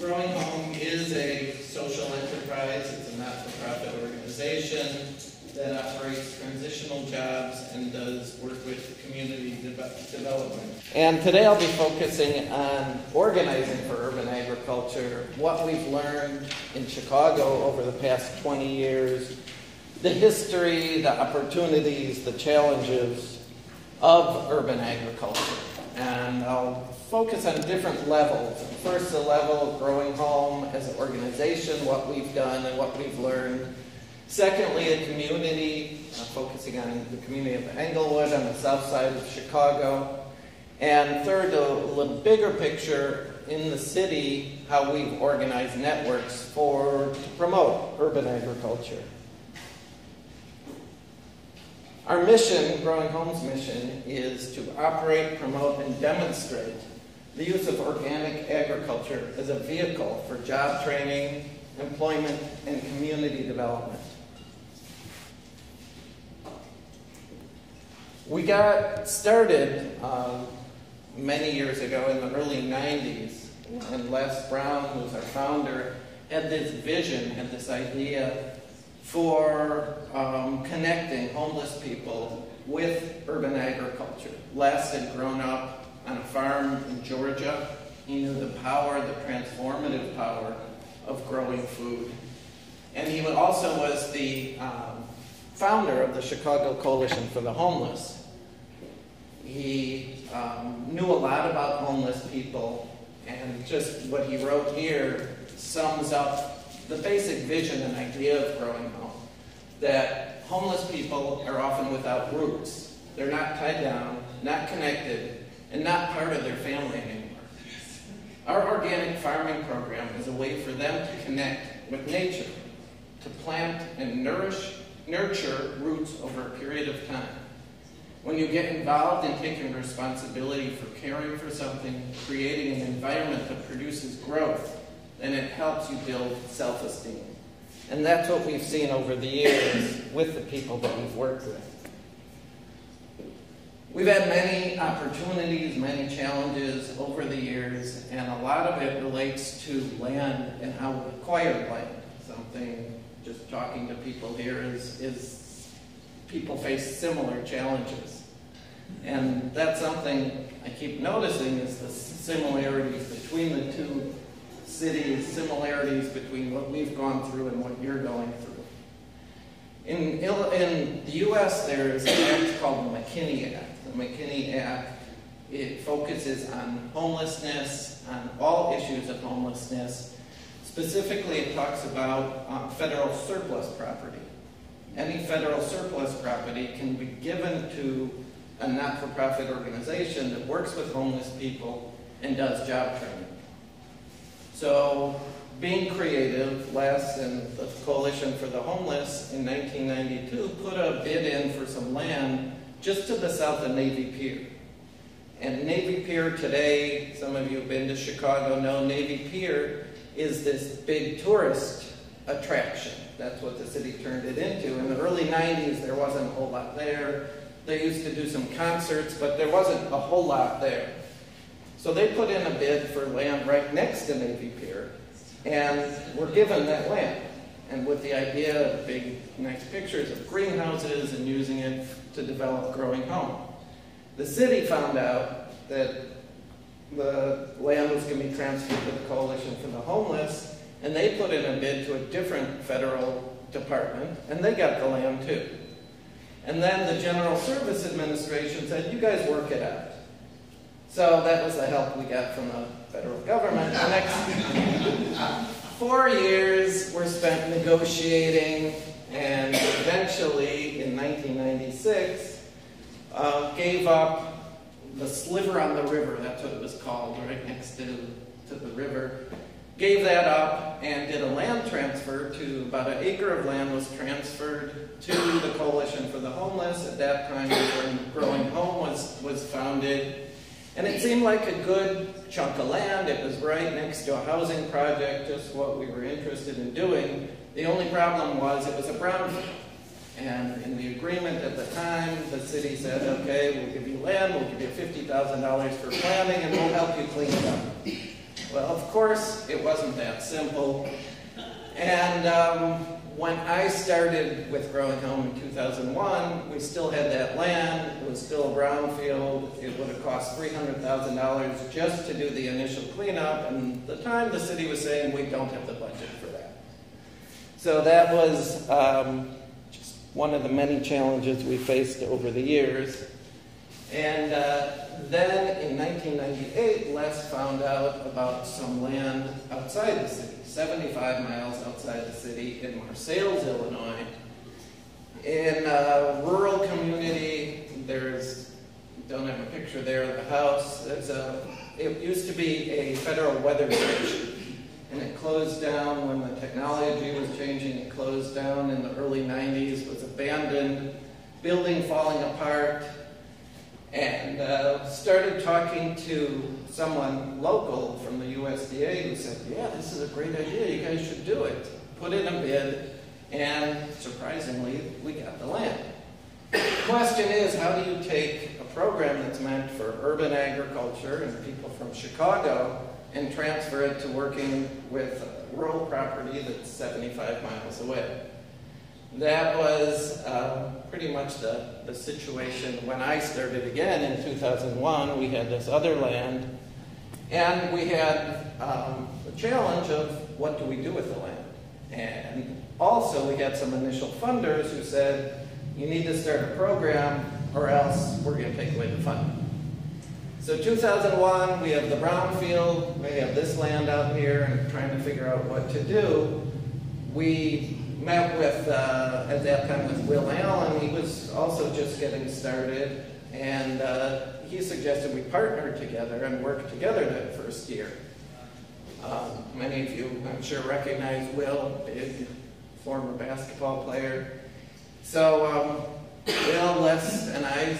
Growing Home is a social enterprise. It's a not-for-profit organization that operates transitional jobs and does work with community development. And today I'll be focusing on organizing for urban agriculture, what we've learned in Chicago over the past 20 years, the history, the opportunities, the challenges of urban agriculture. And I'll focus on different levels. First, the level of Growing Home as an organization, what we've done and what we've learned. Secondly, a community, focusing on the community of Englewood on the south side of Chicago. And third, a little bigger picture in the city, how we've organized networks to promote urban agriculture. Our mission, Growing Home's mission, is to operate, promote, and demonstrate the use of organic agriculture as a vehicle for job training, employment, and community development. We got started many years ago in the early 90s, and Les Brown, who was our founder, had this vision, had this idea for connecting homeless people with urban agriculture. Les had grown up on a farm in Georgia. He knew the power, the transformative power of growing food. And he also was the founder of the Chicago Coalition for the Homeless. He knew a lot about homeless people, and just what he wrote here sums up the basic vision and idea of Growing Home, that homeless people are often without roots. They're not tied down, not connected, and not part of their family anymore. Our organic farming program is a way for them to connect with nature, to plant and nurture roots over a period of time. When you get involved in taking responsibility for caring for something, creating an environment that produces growth, then it helps you build self-esteem. And that's what we've seen over the years with the people that we've worked with. We've had many opportunities, many challenges over the years, and a lot of it relates to land and how we acquire land. Something, just talking to people here, is people face similar challenges. And that's something I keep noticing, is the similarities between the two cities, similarities between what we've gone through and what you're going through. In the U.S., there's an act called the McKinney Act. The McKinney Act, it focuses on homelessness, on all issues of homelessness. Specifically, it talks about federal surplus property. Any federal surplus property can be given to a not-for-profit organization that works with homeless people and does job training. So, being creative, Les and the Coalition for the Homeless in 1992 put a bid in for some land just to the south of Navy Pier. And Navy Pier today, some of you have been to Chicago know, Navy Pier is this big tourist attraction. That's what the city turned it into. In the early 90s, there wasn't a whole lot there. They used to do some concerts, but there wasn't a whole lot there. So they put in a bid for land right next to Navy Pier, and were given that land. And with the idea of big, nice pictures of greenhouses and using it to develop Growing Home. The city found out that the land was going to be transferred to the Coalition for the Homeless, and they put in a bid to a different federal department, and they got the land too. And then the General Service Administration said, you guys work it out. So that was the help we got from the federal government. The next 4 years were spent negotiating, and eventually, in 1996, gave up the sliver on the river, that's what it was called, right next to the river. Gave that up and did a land transfer to about an acre of land was transferred to the Coalition for the Homeless. At that time, when Growing Home was founded. And it seemed like a good chunk of land. It was right next to a housing project, just what we were interested in doing. The only problem was it was a brownfield. And in the agreement at the time, the city said, okay, we'll give you land, we'll give you $50,000 for planning, and we'll help you clean it up. Well, of course, it wasn't that simple. And when I started with Growing Home in 2001, we still had that land. It was still a brownfield. It would have cost $300,000 just to do the initial cleanup. And at the time, the city was saying, we don't have the budget for that. So that was just one of the many challenges we faced over the years. And then in 1998, Les found out about some land outside the city, 75 miles outside the city in Marseilles, Illinois. In a rural community, don't have a picture there of the house. It used to be a federal weather station, and it closed down when the technology was changing. It closed down in the early 90s, was abandoned, building falling apart. And started talking to someone local from the USDA who said, yeah, this is a great idea, you guys should do it. Put in a bid, and surprisingly, we got the land. The question is, how do you take a program that's meant for urban agriculture and people from Chicago and transfer it to working with rural property that's 75 miles away? That was pretty much the situation when I started again in 2001. We had this other land, and we had the challenge of what do we do with the land? And also we had some initial funders who said, you need to start a program or else we're going to take away the funding. So 2001, we have the brownfield, we have this land out here, and trying to figure out what to do. We met with, at that time, with Will Allen. He was also just getting started, and he suggested we partner together and work together that first year. Many of you, I'm sure, recognize Will, big former basketball player. So Will, Les, and I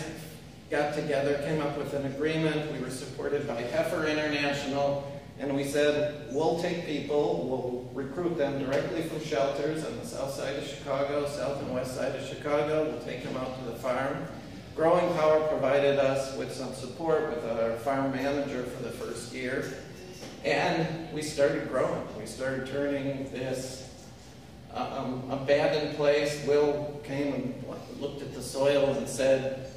got together, came up with an agreement. We were supported by Heifer International. And we said, we'll take people, we'll recruit them directly from shelters on the south side of Chicago, south and west side of Chicago. We'll take them out to the farm. Growing Power provided us with some support with our farm manager for the first year. And we started growing. We started turning this abandoned place. Will came and looked at the soil and said,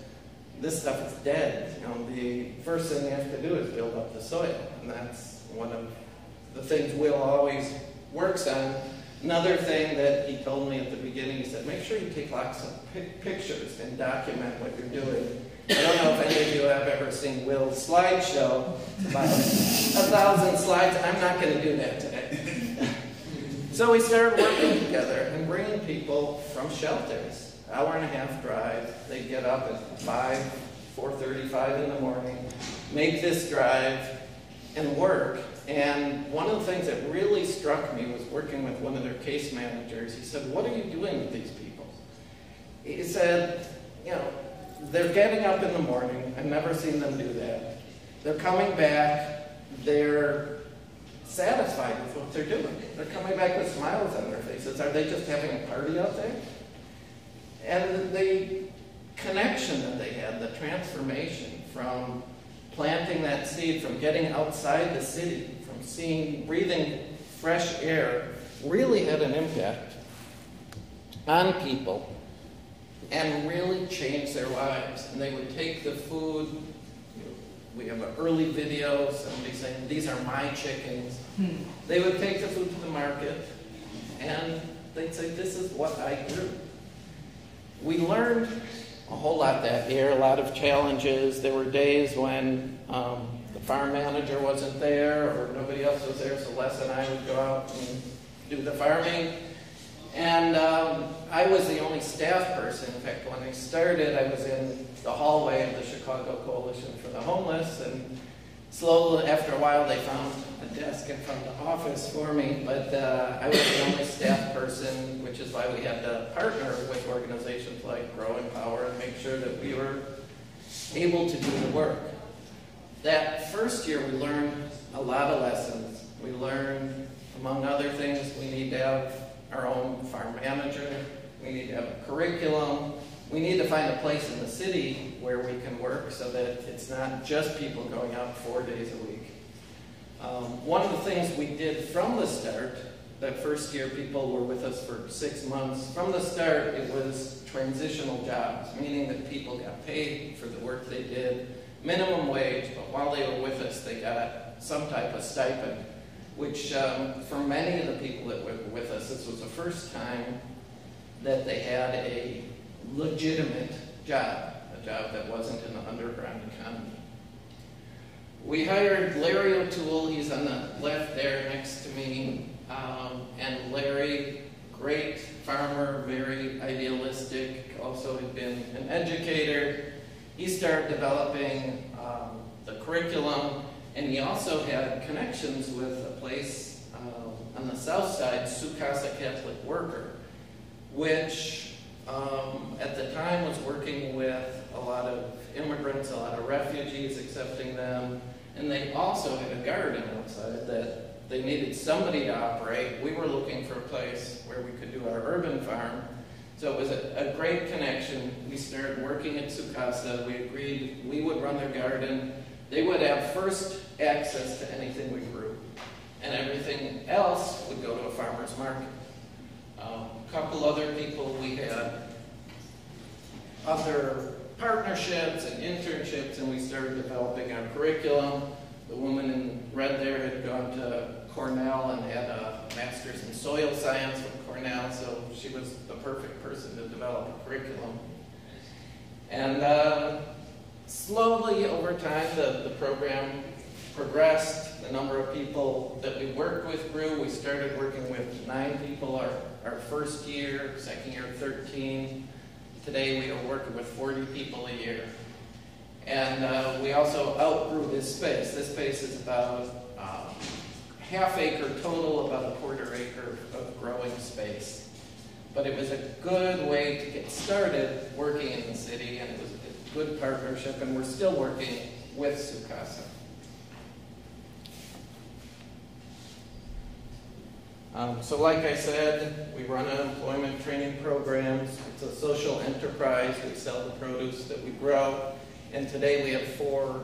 this stuff is dead. You know, the first thing you have to do is build up the soil. And that's one of the things Will always works on. Another thing that he told me at the beginning, he said, make sure you take lots of pictures and document what you're doing. I don't know if any of you have ever seen Will's slideshow. It's about 1,000 slides. I'm not going to do that today. So we started working together and bringing people from shelters. Hour-and-a-half drive. They'd get up at 4:35 in the morning, make this drive, and work. And one of the things that really struck me was working with one of their case managers. He said, what are you doing with these people? He said, you know, they're getting up in the morning. I've never seen them do that. They're coming back. They're satisfied with what they're doing. They're coming back with smiles on their faces. Are they just having a party out there? And the connection that they had, the transformation from planting that seed, from getting outside the city, from breathing fresh air, really had an impact on people and really changed their lives. And they would take the food. We have an early video, somebody saying, these are my chickens. They would take the food to the market, and they'd say, this is what I grew. We learned a whole lot that year, a lot of challenges. There were days when the farm manager wasn't there or nobody else was there, so Les and I would go out and do the farming. And I was the only staff person. In fact, when I started, I was in the hallway of the Chicago Coalition for the Homeless, and slowly, after a while, they found a desk in front of the office for me, but I was the only staff person, which is why we had to partner with organizations like Growing Power and make sure that we were able to do the work. That first year, we learned a lot of lessons. We learned, among other things, we need to have our own farm manager, we need to have a curriculum, we need to find a place in the city where we can work so that it's not just people going out 4 days a week. One of the things we did from the start, that first year people were with us for 6 months, from the start it was transitional jobs, meaning that people got paid for the work they did, minimum wage, but while they were with us they got some type of stipend, which for many of the people that were with us, this was the first time that they had a legitimate job, a job that wasn't in the underground economy. We hired Larry O'Toole, he's on the left there next to me, and Larry, great farmer, very idealistic, also had been an educator. He started developing the curriculum, and he also had connections with a place on the south side, Sukasa Catholic Worker, which at the time was working with a lot of immigrants, a lot of refugees, accepting them, and they also had a garden outside that they needed somebody to operate. We were looking for a place where we could do our urban farm, so it was a great connection. We started working at Sukasa. We agreed we would run their garden. They would have first access to anything we grew, and everything else would go to a farmer's market. A couple other people, we had other partnerships and internships, and we started developing our curriculum. The woman in red there had gone to Cornell and had a master's in soil science from Cornell, so she was the perfect person to develop a curriculum. And slowly over time, the program progressed. The number of people that we worked with grew. We started working with 9 people our first year, second year 13. Today we are working with 40 people a year. And we also outgrew this space. This space is about half acre total, about a quarter acre of growing space. But it was a good way to get started working in the city, and it was a good partnership, and we're still working with Sukasa. So like I said, we run unemployment training programs. It's a social enterprise. We sell the produce that we grow. And today we have 4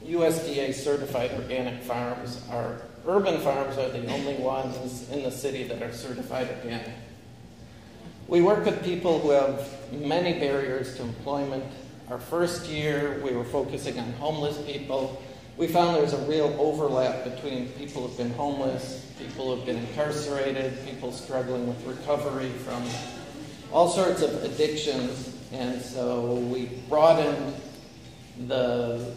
USDA certified organic farms. Our urban farms are the only ones in the city that are certified organic. We work with people who have many barriers to employment. Our first year, we were focusing on homeless people. We found there's a real overlap between people who've been homeless, people who've been incarcerated, people struggling with recovery from all sorts of addictions. And so we broadened the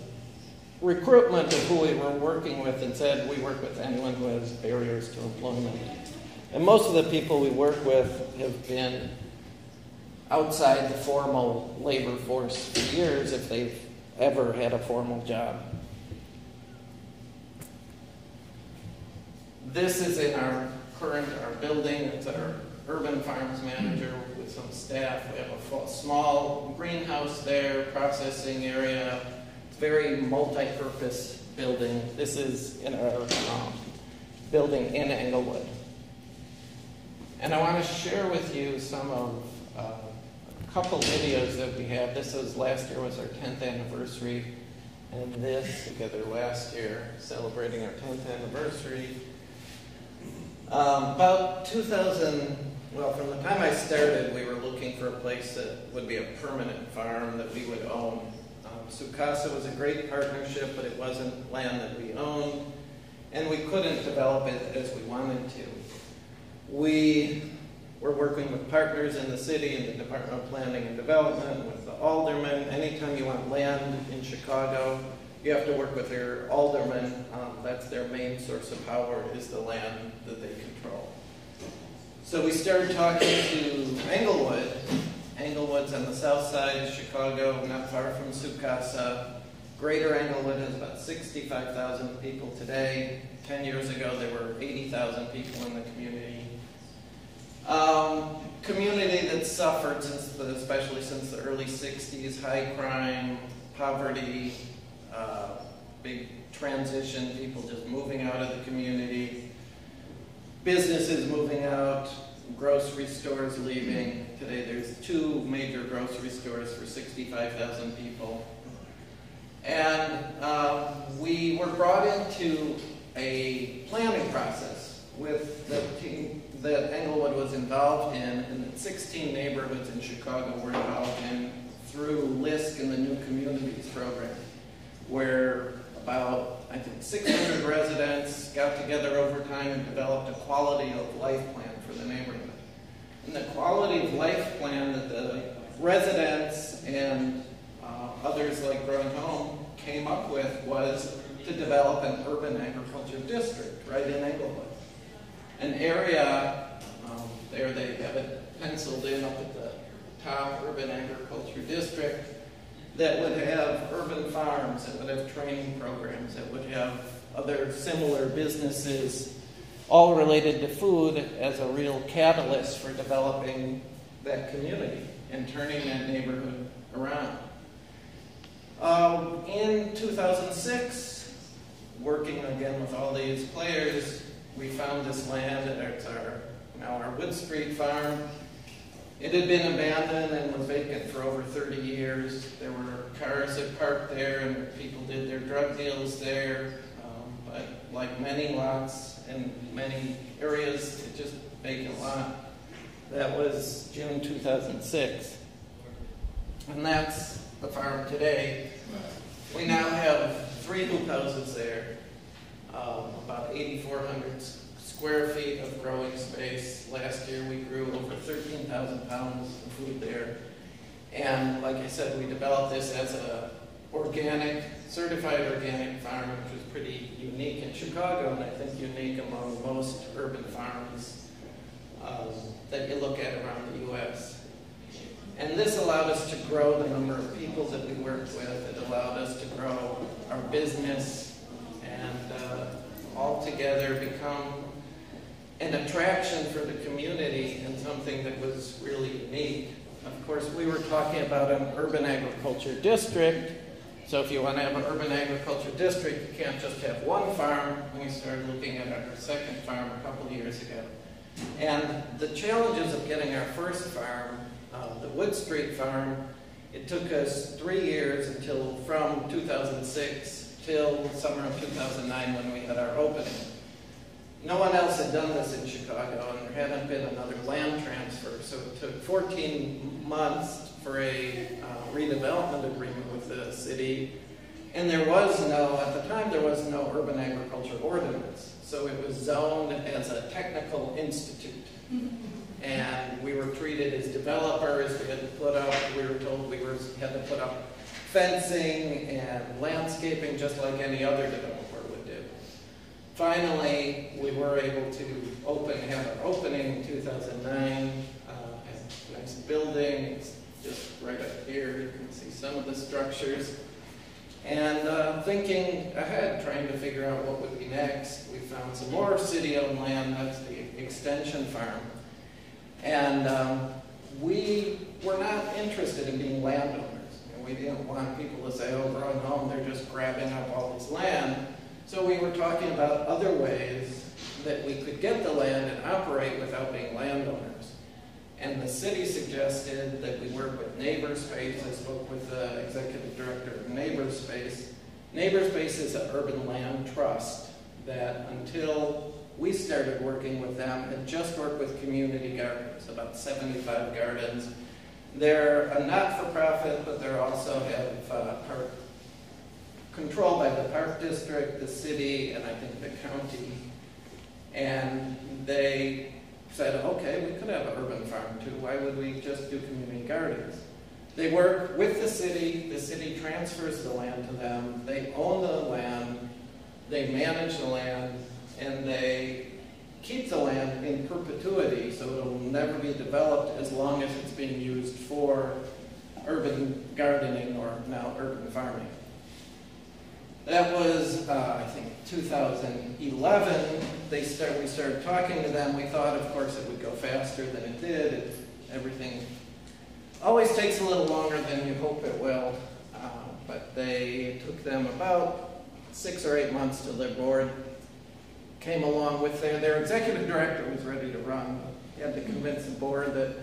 recruitment of who we were working with and said we work with anyone who has barriers to employment. And most of the people we work with have been outside the formal labor force for years, if they've ever had a formal job. This is in our building. It's our urban farms manager with some staff. We have a small greenhouse there, processing area. It's a very multi-purpose building. This is in our building in Englewood. And I want to share with you some of a couple videos that we have. Last year was our 10th anniversary, and this together last year, celebrating our 10th anniversary. About 2000, well, from the time I started, we were looking for a place that would be a permanent farm that we would own. Sukasa was a great partnership, but it wasn't land that we owned, and we couldn't develop it as we wanted to. We were working with partners in the city, in the Department of Planning and Development, with the aldermen. Anytime you want land in Chicago, you have to work with your aldermen. That's their main source of power, is the land that they control. So we started talking to Englewood. Englewood's on the south side of Chicago, not far from Sukasa. Greater Englewood has about 65,000 people today. 10 years ago, there were 80,000 people in the community. Community that suffered, especially since the early 60s, high crime, poverty, big transition, people just moving out of the community, businesses moving out, grocery stores leaving. Today there's 2 major grocery stores for 65,000 people. And we were brought in to a planning process with the team that Englewood was involved in, and that 16 neighborhoods in Chicago were involved in through LISC and the New Communities program, where about, I think, 600 residents got together over time and developed a quality of life plan for the neighborhood. And the quality of life plan that the residents and others like Growing Home came up with was to develop an urban agriculture district right in Englewood. An area, there they have it penciled in up at the top, urban agriculture district, that would have urban farms, that would have training programs, that would have other similar businesses, all related to food as a real catalyst for developing that community and turning that neighborhood around. In 2006, working again with all these players, we found this land, and it's now our Wood Street farm. It had been abandoned and was vacant for over 30 years. There were cars that parked there and people did their drug deals there. But like many lots in many areas, it's just a vacant lot. That was June 2006. And that's the farm today. We now have 3 hoop houses there, about 8,400 square feet of growing space. Last year we grew over 13,000 pounds of food there. And like I said, we developed this as a certified organic farm, which was pretty unique in Chicago, and I think unique among most urban farms that you look at around the U.S. And this allowed us to grow the number of people that we worked with. It allowed us to grow our business and all together become an attraction for the community and something that was really unique. Of course, we were talking about an urban agriculture district. So if you want to have an urban agriculture district, you can't just have one farm. We started looking at our second farm a couple of years ago. And the challenges of getting our first farm, the Wood Street farm, it took us 3 years from 2006 till summer of 2009 when we had our opening. No one else had done this in Chicago, and there hadn't been another land transfer, so it took 14 months for a redevelopment agreement with the city, and at the time there was no urban agriculture ordinance, so it was zoned as a technical institute. And we were treated as developers. We were told we had to put up fencing and landscaping just like any other developer would do. Finally, we were able to have our opening in 2009. A nice building, it's just right up here. You can see some of the structures. And thinking ahead, trying to figure out what would be next, we found some more city-owned land. That's the extension farm. And we were not interested in being landowners. We didn't want people to say, oh, Growing Home, they're just grabbing up all this land. So we were talking about other ways that we could get the land and operate without being landowners. And the city suggested that we work with NeighborSpace. I spoke with the executive director of NeighborSpace. NeighborSpace is an urban land trust that until we started working with them had just worked with community gardens, about 75 gardens. They're a not-for-profit, but they also have controlled by the Park District, the city, and I think the county. And they said, okay, we could have an urban farm too. Why would we just do community gardens? They work with the city transfers the land to them, they own the land, they manage the land, and they keep the land in perpetuity, so it'll never be developed as long as it's being used for urban gardening or now urban farming. That was, I think, 2011. We started talking to them. We thought, of course, it would go faster than it did. Everything always takes a little longer than you hope it will. But they took them about 6 or 8 months till their board came along with their executive director was ready to run. He had to convince the board that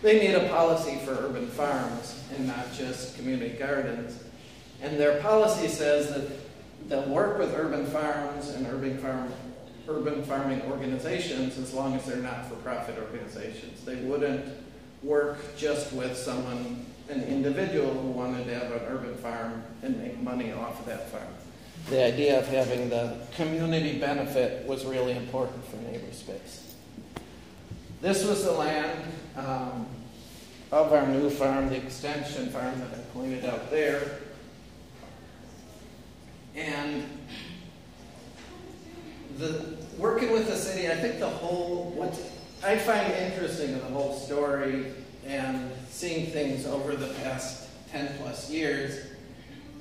they need a policy for urban farms and not just community gardens. And their policy says that they'll work with urban farms and urban farming organizations as long as they're not-for-profit organizations. They wouldn't work just with someone, an individual who wanted to have an urban farm and make money off of that farm. The idea of having the community benefit was really important for neighbor space. This was the land of our new farm, the extension farm that I pointed out there. And working with the city, I think what I find interesting in the whole story and seeing things over the past 10 plus years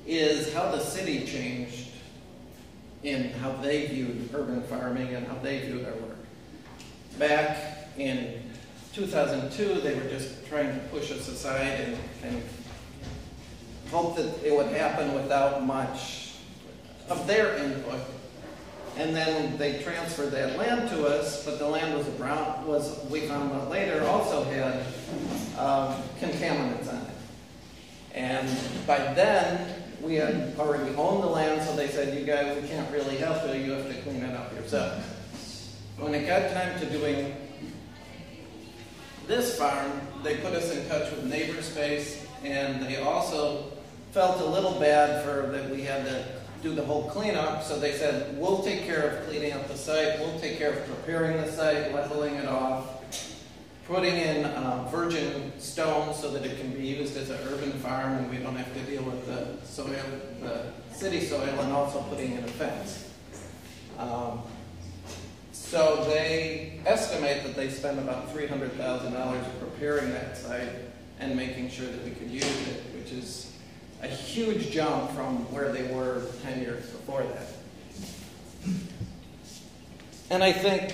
is how the city changed in how they viewed urban farming and how they viewed our work. Back in 2002, they were just trying to push us aside and kind of hope that it would happen without much of their input. And then they transferred that land to us, but the land we found out later, also had contaminants on it. And by then, we had already owned the land, so they said, you guys, we can't really help you, you have to clean it up yourself. When it got time to doing this farm, they put us in touch with Neighbor Space, and they also felt a little bad that we had to do the whole cleanup, so they said, we'll take care of cleaning up the site, we'll take care of preparing the site, leveling it off, putting in virgin stone so that it can be used as an urban farm and we don't have to deal with the soil, the city soil, and also putting in a fence. So they estimate that they spent about $300,000 preparing that site and making sure that we could use it, which is a huge jump from where they were 10 years before that. And I think,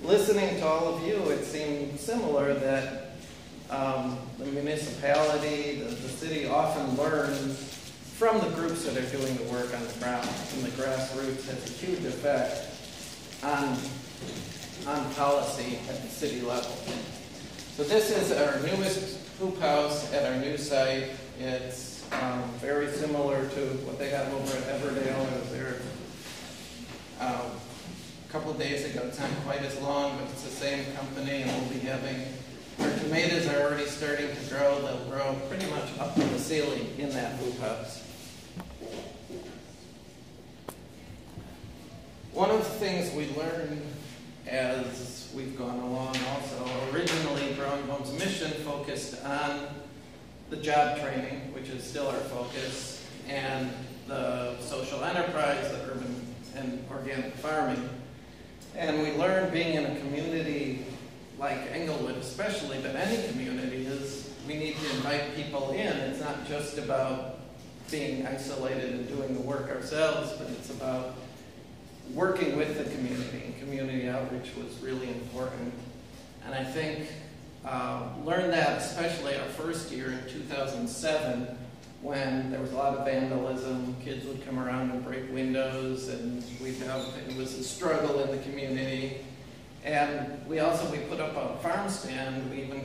listening to all of you, it seemed similar that the municipality, the city often learns from the groups that are doing the work on the ground, and the grassroots has a huge effect on policy at the city level. So this is our newest hoop house at our new site. It's very similar to what they have over at Everdale. I was there a couple of days ago. It's not quite as long, but it's the same company, and we'll be having, our tomatoes are already starting to grow. They'll grow pretty much up to the ceiling in that hoop house. One of the things we learned as we've gone along also, originally Growing Home's mission focused on the job training, which is still our focus, and the social enterprise, the urban and organic farming. And we learned being in a community like Englewood especially, but any community, is we need to invite people in. It's not just about being isolated and doing the work ourselves, but it's about working with the community, and community outreach was really important. And I think learned that especially our first year in 2007, when there was a lot of vandalism. Kids would come around and break windows, and it was a struggle in the community. And we put up a farm stand. We even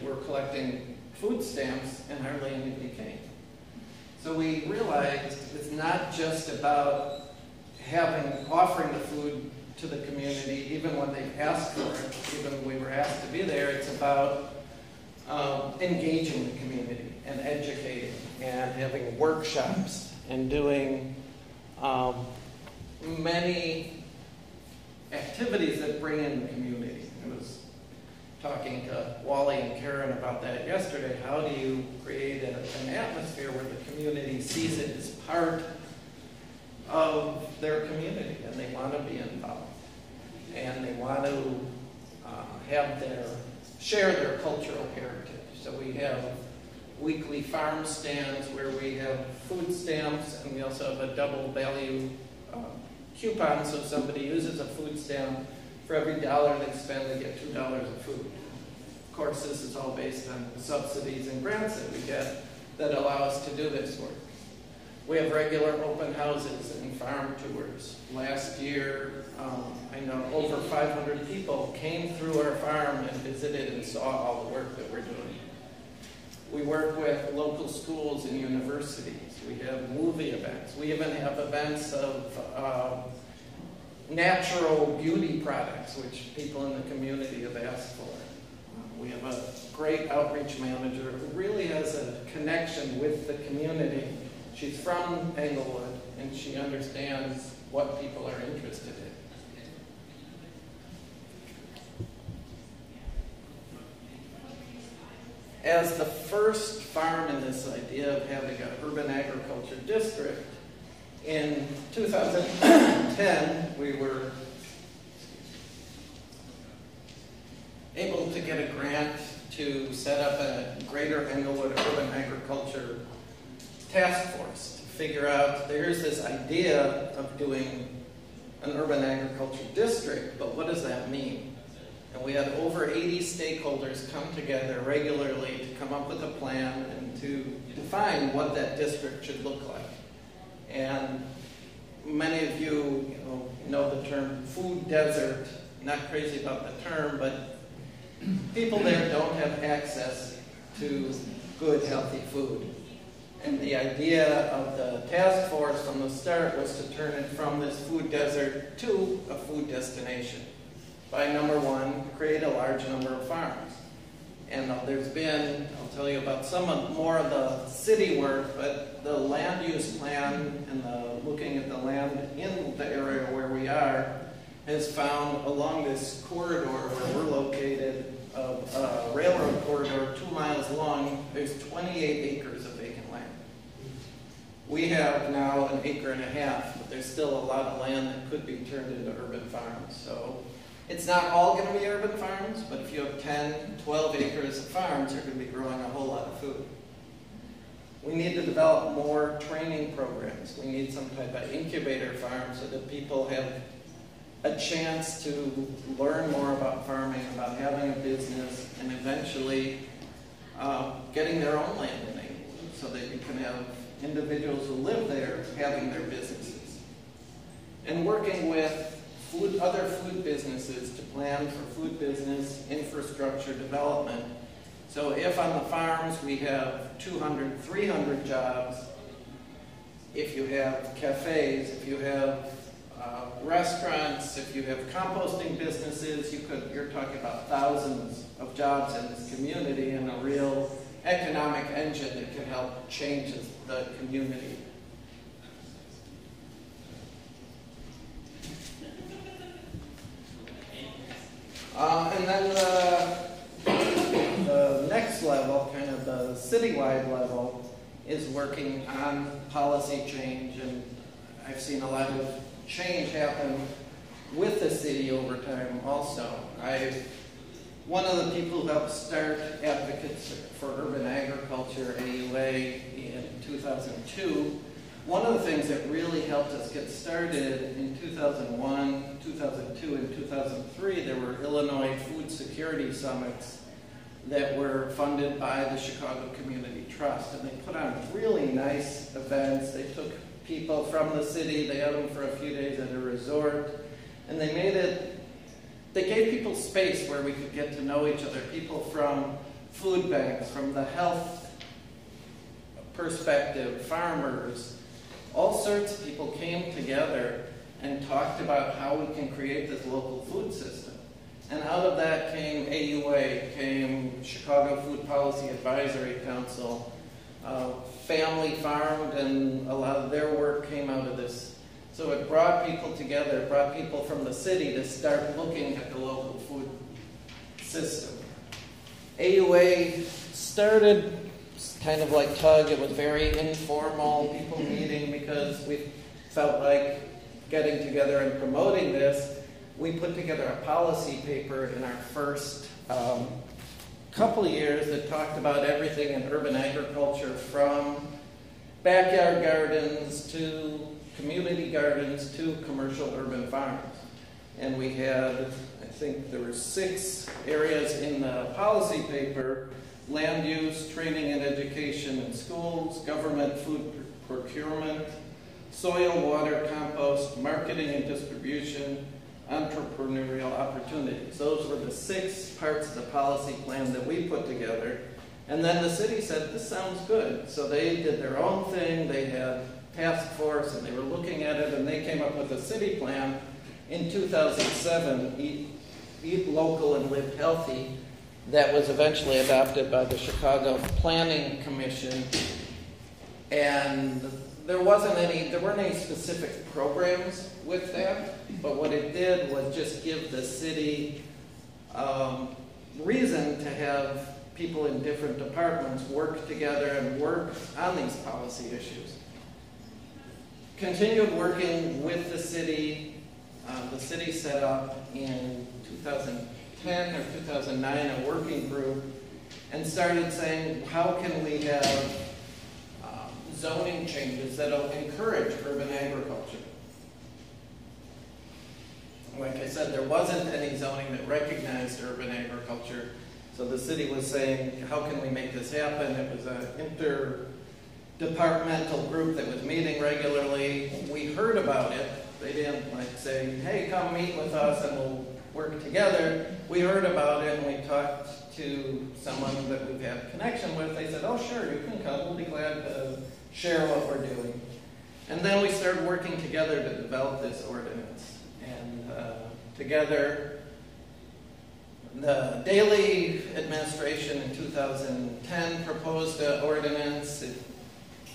were collecting food stamps, and hardly anybody came. So we realized it's not just about offering the food to the community, even when they asked for it, even when we were asked to be there. It's about engaging the community and educating and having workshops and doing many activities that bring in the community. I was talking to Wally and Karen about that yesterday. How do you create an atmosphere where the community sees it as part of their community, and they want to be involved, and they want to share their cultural heritage. So we have weekly farm stands where we have food stamps, and we also have a double value coupon. So if somebody uses a food stamp, for every $1 they spend, they get $2 of food. Of course, this is all based on subsidies and grants that we get that allow us to do this work. We have regular open houses and farm tours. Last year, I know over 500 people came through our farm and visited and saw all the work that we're doing. We work with local schools and universities. We have movie events. We even have events of natural beauty products, which people in the community have asked for. We have a great outreach manager who really has a connection with the community. She's from Englewood, and she understands what people are interested in. As the first farm in this idea of having an urban agriculture district, in 2010, we were able to get a grant to set up a Greater Englewood Urban Agriculture Task Force to figure out, there's this idea of doing an urban agriculture district, but what does that mean? And we had over 80 stakeholders come together regularly to come up with a plan and to define what that district should look like. And many of you, know the term food desert. Not crazy about the term, but people there don't have access to good, healthy food. And the idea of the task force from the start was to turn it from this food desert to a food destination. By number one, create a large number of farms. And there's been, I'll tell you about more of the city work, but the land use plan and looking at the land in the area where we are has found along this corridor where we're located, a railroad corridor 2 miles long, there's 28 acres of vacant land. We have now 1.5 acres, but there's still a lot of land that could be turned into urban farms. So it's not all going to be urban farms, but if you have 10, 12 acres of farms, you're going to be growing a whole lot of food. We need to develop more training programs. We need some type of incubator farm so that people have a chance to learn more about farming, about having a business, and eventually getting their own land in Englewood so that you can have individuals who live there having their businesses. And working with other food businesses to plan for food business infrastructure development. So if on the farms we have 200, 300 jobs, if you have cafes, if you have restaurants, if you have composting businesses, you're talking about thousands of jobs in this community and a real economic engine that can help change the community. And then the next level, kind of the citywide level, is working on policy change, and I've seen a lot of change happen with the city over time also. One of the people who helped start Advocates for Urban Agriculture, AUA, in 2002, one of the things that really helped us get started in 2001, 2002, and 2003, there were Illinois Food Security Summits that were funded by the Chicago Community Trust. And they put on really nice events. They took people from the city, they had them for a few days at a resort, and they gave people space where we could get to know each other. People from food banks, from the health perspective, farmers, all sorts of people came together and talked about how we can create this local food system. And out of that came AUA, came Chicago Food Policy Advisory Council, Family Farmed, and a lot of their work came out of this. So it brought people together, it brought people from the city to start looking at the local food system. AUA started kind of like Tug. It was very informal, people meeting because we felt like getting together and promoting this. We put together a policy paper in our first couple of years that talked about everything in urban agriculture, from backyard gardens to community gardens to commercial urban farms. And we had, I think there were 6 areas in the policy paper: land use, training and education in schools, government food procurement, soil, water, compost, marketing and distribution, entrepreneurial opportunities. Those were the 6 parts of the policy plan that we put together. And then the city said, this sounds good. So they did their own thing. They had task force, and they were looking at it, and they came up with a city plan in 2007, Eat Local and Live Healthy, that was eventually adopted by the Chicago Planning Commission. And there weren't any specific programs with that, but what it did was just give the city reason to have people in different departments work together and work on these policy issues. Continued working with the city. The city set up in 2010 or 2009 a working group and started saying, how can we have zoning changes that will encourage urban agriculture? Like I said, there wasn't any zoning that recognized urban agriculture. So the city was saying, how can we make this happen? It was an interdepartmental group that was meeting regularly. We heard about it. They didn't say, hey, come meet with us and we'll work together. We heard about it and we talked to someone that we've had a connection with. They said, oh, sure, you can come. We'll be glad to share what we're doing. And then we started working together to develop this ordinance. And together, the Daley administration in 2010 proposed an ordinance. It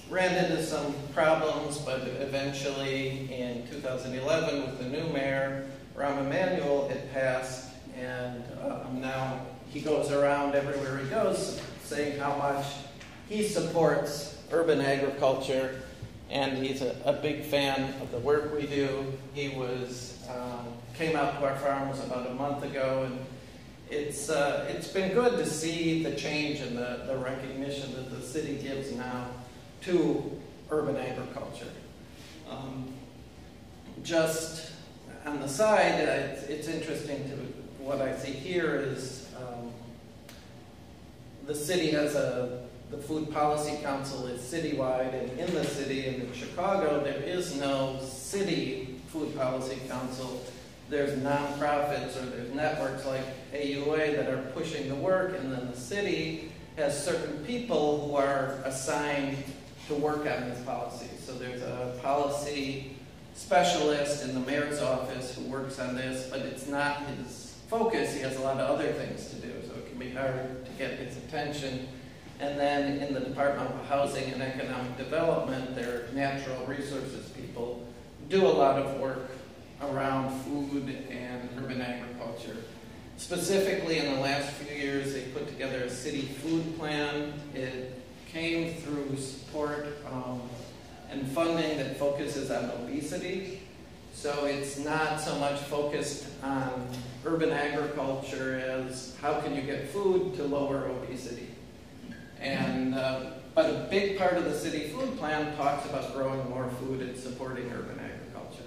ran into some problems, but eventually in 2011 with the new mayor, Rahm Emanuel, it passed, and now he goes around everywhere he goes saying how much he supports urban agriculture, and he's a big fan of the work we do. He came out to our farms about a month ago, and it's been good to see the change and the recognition that the city gives now to urban agriculture. Just on the side, it's interesting to what I see here is the city has the Food Policy Council is citywide, and in the city, and in Chicago, there is no city Food Policy Council. There's nonprofits or there's networks like AUA that are pushing the work, and then the city has certain people who are assigned to work on these policies. So there's a policy specialist in the mayor's office who works on this, but it's not his focus. He has a lot of other things to do, so it can be hard to get his attention. And then in the Department of Housing and Economic Development, their natural resources people do a lot of work around food and urban agriculture. Specifically, in the last few years, they put together a city food plan. It came through support and funding that focuses on obesity. So it's not so much focused on urban agriculture as how can you get food to lower obesity. And but a big part of the city food plan talks about growing more food and supporting urban agriculture.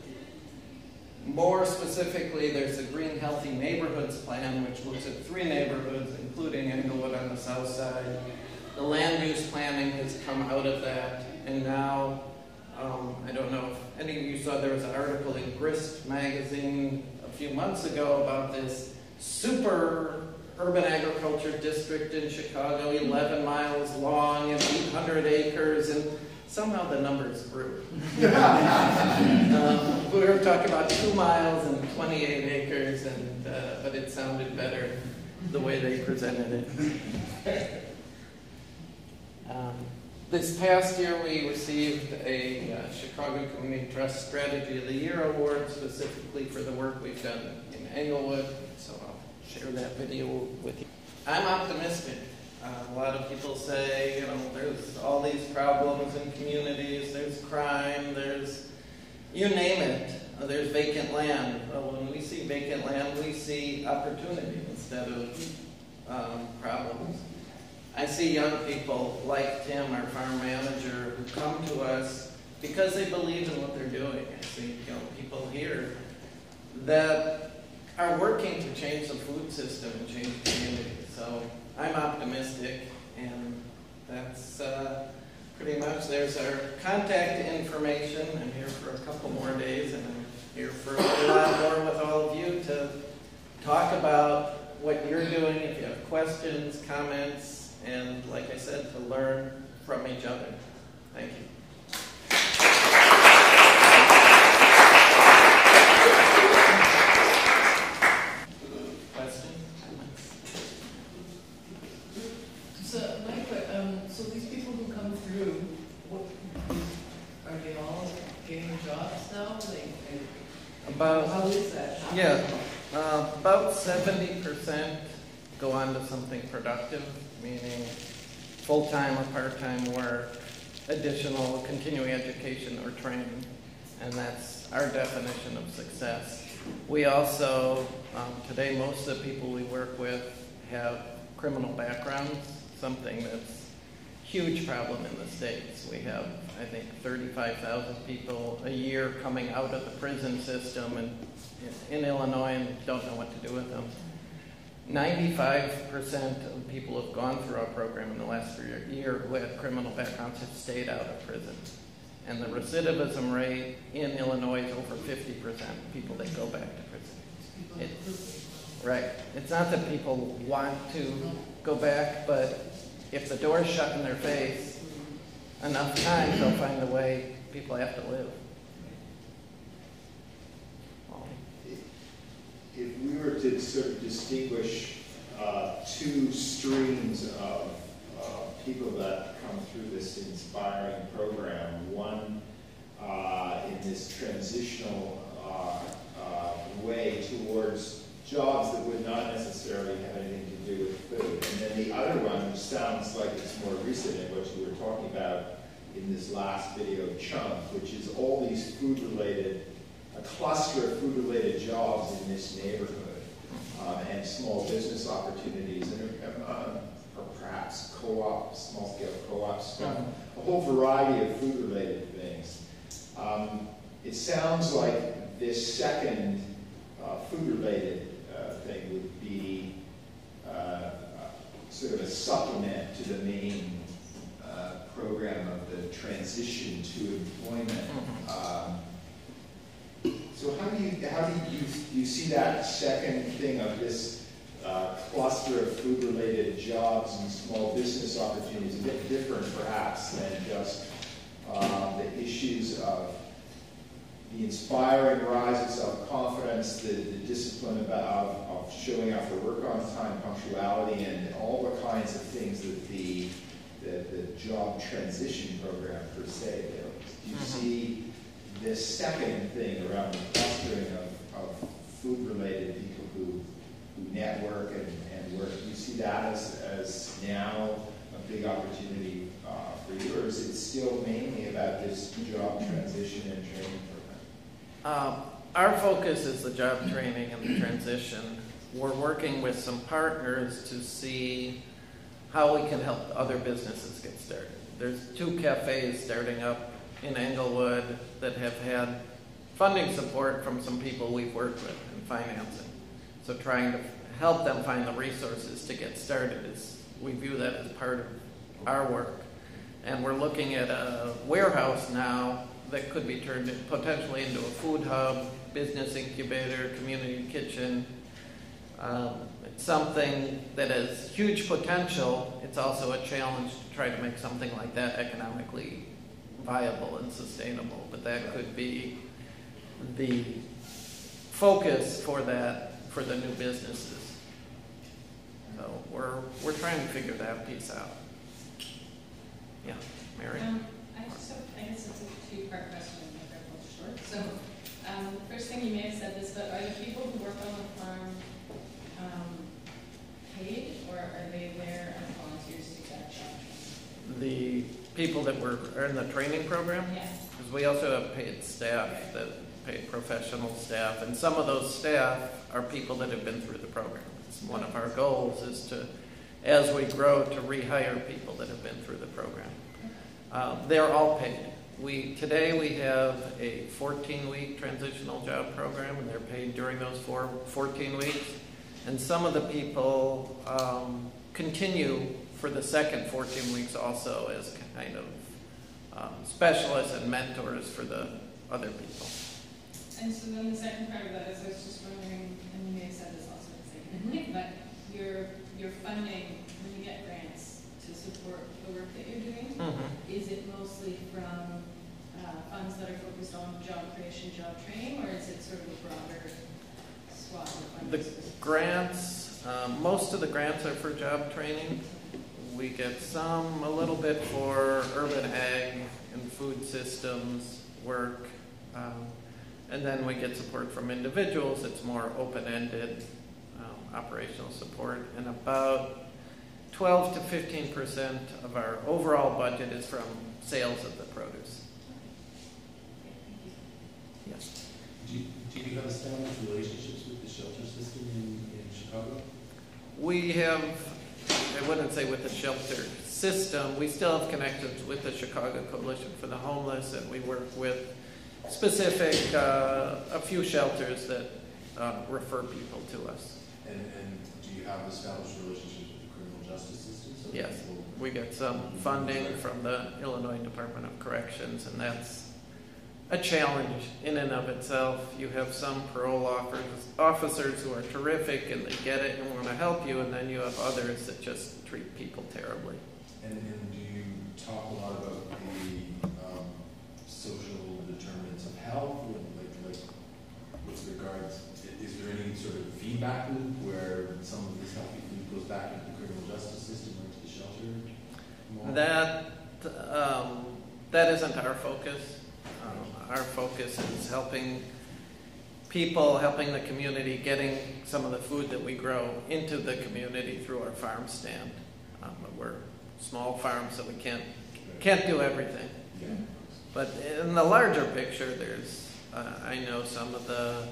More specifically, there's the Green Healthy Neighborhoods Plan, which looks at 3 neighborhoods, including Englewood on the south side. The land use planning has come out of that, and now, I don't know if any of you saw, there was an article in Grist magazine a few months ago about this super urban agriculture district in Chicago, 11 miles long and 800 acres, and somehow the numbers grew. We were talking about 2 miles and 28 acres, and but it sounded better the way they presented it. This past year, we received a Chicago Community Trust Strategy of the Year award specifically for the work we've done in Englewood, so I'll share that video with you. I'm optimistic. A lot of people say, there's all these problems in communities, there's crime, there's, you name it, there's vacant land. Well, when we see vacant land, we see opportunity instead of problems. I see young people like Tim, our farm manager, who come to us because they believe in what they're doing. I see people here that are working to change the food system and change the community. So I'm optimistic, and that's pretty much. There's our contact information. I'm here for a couple more days, and I'm here for a lot more with all of you to talk about what you're doing. If you have questions, comments, and like I said, to learn from each other. Thank you. Questions? So, Mike, so these people who come through, are they all getting jobs now? How is that? About 70% go on to something productive, meaning full-time or part-time work, additional continuing education or training, and that's our definition of success. We also, today, most of the people we work with have criminal backgrounds, something that's a huge problem in the States. We have, I think, 35,000 people a year coming out of the prison system and in Illinois and don't know what to do with them. 95% of people who have gone through our program in the last year who had criminal backgrounds have stayed out of prison. And the recidivism rate in Illinois is over 50% of people that go back to prison. Right. It's not that people want to go back, but if the door's shut in their face enough times, they'll find a way. People have to live. If we were to sort of distinguish two streams of people that come through this inspiring program, one in this transitional way towards jobs that would not necessarily have anything to do with food, and then the other one, which sounds like it's more recent in what you were talking about in this last video chunk, which is all these food-related, a cluster of food-related jobs in this neighborhood, and small business opportunities, and or perhaps co-op, small-scale co-op stuff, a whole variety of food-related things. It sounds like this second food-related thing would be sort of a supplement to the main program of the transition to employment. So how do you see that second thing of this cluster of food-related jobs and small business opportunities a bit different perhaps than just the issues of the inspiring rise of self-confidence, the discipline of showing up for work on time, punctuality, and all the kinds of things that the job transition program per se does? Do you see this second thing around the clustering of food-related people who network and work? Do you see that as now a big opportunity for you, or is it still mainly about this job transition and training program? Our focus is the job training and the transition. We're working with some partners to see how we can help other businesses get started. There's 2 cafes starting up in Englewood that have had funding support from some people we've worked with in financing. So trying to help them find the resources to get started we view that as part of our work. And we're looking at a warehouse now that could be turned potentially into a food hub, business incubator, community kitchen. It's something that has huge potential. It's also a challenge to try to make something like that economically viable and sustainable, but that could be the focus for the new businesses. So we're trying to figure that piece out. Yeah, Mary? I guess it's a 2-part question, if they're both short. So the first thing, you may have said this, but are the people who work on the farm paid, or are they there as volunteers to get jobs? The people that are in the training program? Yeah. Because we also have paid staff, that paid professional staff, and some of those staff are people that have been through the program. It's one of our goals is to, as we grow, to rehire people that have been through the program. They're all paid. Today we have a 14-week transitional job program, and they're paid during those 14 weeks. And some of the people continue for the second 14 weeks also as kind of specialists and mentors for the other people. And so then the second part of that is I was just wondering, and you may have said this also at the second, but your funding, when you get grants, to support the work that you're doing. Mm-hmm. Is it mostly from funds that are focused on job creation, job training, or is it sort of a broader swath of The funds? grants, most of the grants are for job training. We get some, a little bit for urban ag and food systems work. And then we get support from individuals. It's more open-ended operational support. And about 12 to 15% of our overall budget is from sales of the produce. Yes. Do you have established relationships with the shelter system in Chicago? We have, I wouldn't say with the shelter system, we still have connections with the Chicago Coalition for the Homeless, and we work with specific, a few shelters that refer people to us. And do you have established relationships with the criminal justice system? So Yes, we get some funding from the Illinois Department of Corrections, and that's a challenge in and of itself. You have some parole officers who are terrific and they get it and want to help you, and then you have others that just treat people terribly. And do you talk a lot about the social determinants of health, like with regards, is there any sort of feedback loop where some of this healthy food goes back into the criminal justice system or into the shelter? That isn't our focus. Our focus is helping people, helping the community, getting some of the food that we grow into the community through our farm stand. We're small farms, so we can't do everything. Yeah. But in the larger picture, there's, I know some of the,